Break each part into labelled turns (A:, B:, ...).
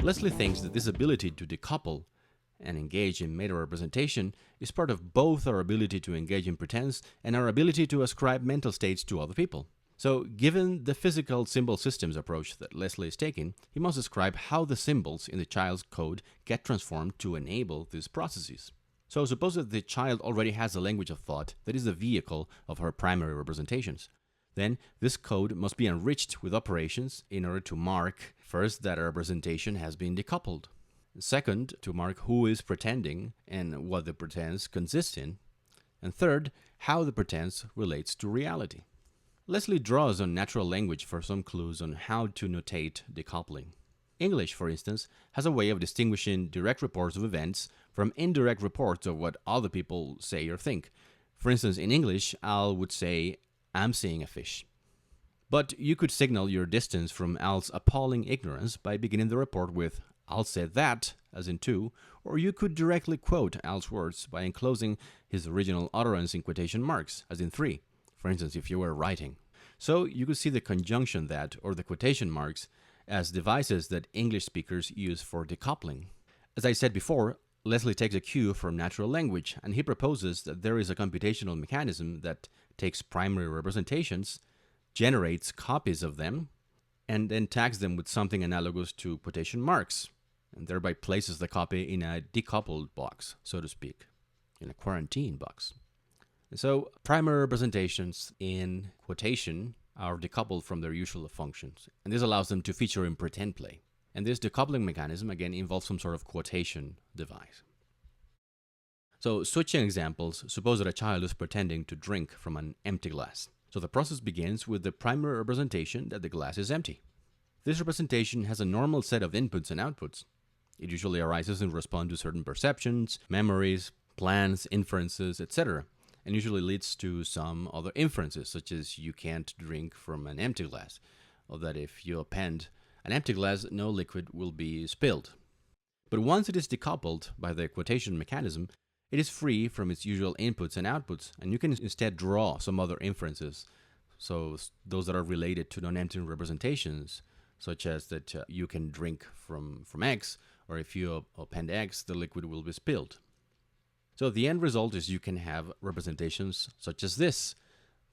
A: Leslie thinks that this ability to decouple and engage in meta-representation is part of both our ability to engage in pretense and our ability to ascribe mental states to other people. So, given the physical symbol systems approach that Leslie is taking, he must describe how the symbols in the child's code get transformed to enable these processes. So, suppose that the child already has a language of thought that is the vehicle of her primary representations. Then, this code must be enriched with operations in order to mark, first, that a representation has been decoupled. Second, to mark who is pretending and what the pretense consists in. And third, how the pretense relates to reality. Leslie draws on natural language for some clues on how to notate decoupling. English, for instance, has a way of distinguishing direct reports of events from indirect reports of what other people say or think. For instance, in English, Al would say, "I'm seeing a fish." But you could signal your distance from Al's appalling ignorance by beginning the report with, "Al said that," as in two, or you could directly quote Al's words by enclosing his original utterance in quotation marks, as in three, for instance, if you were writing. So you could see the conjunction that, or the quotation marks, as devices that English speakers use for decoupling. As I said before, Leslie takes a cue from natural language, and he proposes that there is a computational mechanism that takes primary representations, generates copies of them, and then tags them with something analogous to quotation marks, and thereby places the copy in a decoupled box, so to speak, in a quarantine box. So, primary representations in quotation are decoupled from their usual functions, and this allows them to feature in pretend play. And this decoupling mechanism, again, involves some sort of quotation device. So, switching examples, suppose that a child is pretending to drink from an empty glass. So the process begins with the primary representation that the glass is empty. This representation has a normal set of inputs and outputs. It usually arises in response to certain perceptions, memories, plans, inferences, etc., and usually leads to some other inferences, such as you can't drink from an empty glass, or that if you append an empty glass, no liquid will be spilled. But once it is decoupled by the quotation mechanism, it is free from its usual inputs and outputs, and you can instead draw some other inferences, so those that are related to non-empty representations, such as that you can drink from X, or if you append X, the liquid will be spilled. So the end result is you can have representations such as this,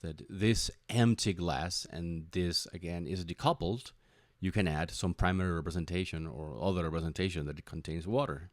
A: that this empty glass, and this again is decoupled. You can add some primary representation or other representation that it contains water.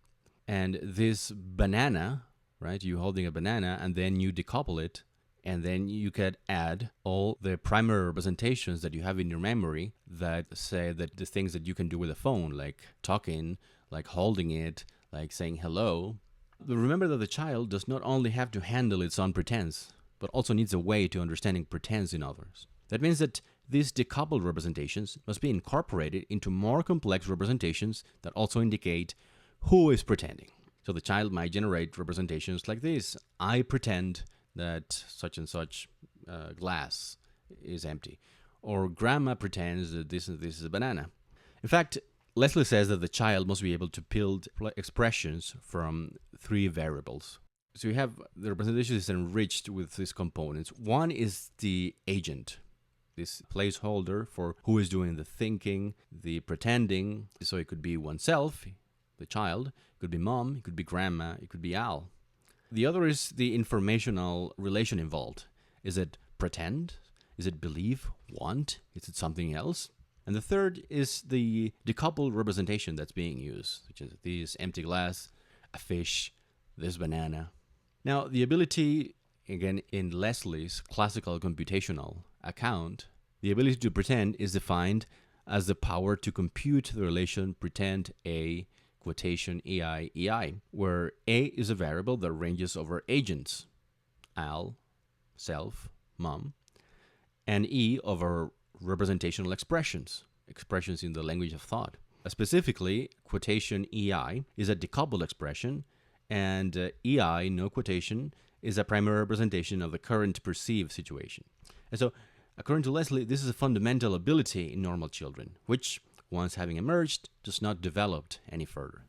A: And this banana, right, you holding a banana and then you decouple it, and then you could add all the primary representations that you have in your memory that say that the things that you can do with a phone, like talking, like holding it, like saying hello. But remember that the child does not only have to handle its own pretense, but also needs a way to understanding pretense in others. That means that these decoupled representations must be incorporated into more complex representations that also indicate who is pretending. So the child might generate representations like this: I pretend that such and such glass is empty. Or grandma pretends that this is a banana. In fact, Leslie says that the child must be able to build expressions from three variables. So you have the representation is enriched with these components. One is the agent, this placeholder for who is doing the thinking, the pretending. So it could be oneself, the child, it could be mom, it could be grandma, it could be Al. The other is the informational relation involved. Is it pretend? Is it believe, want? Is it something else? And the third is the decoupled representation that's being used, which is this empty glass, a fish, this banana. Now, the ability, again, in Leslie's classical computational account, the ability to pretend is defined as the power to compute the relation pretend A, quotation EI, where A is a variable that ranges over agents, Al, self, mom, and E over representational expressions in the language of thought. Specifically, quotation EI is a decoupled expression, and EI, no quotation, is a primary representation of the current perceived situation. And so, according to Leslie, this is a fundamental ability in normal children, which, once having emerged, does not develop any further.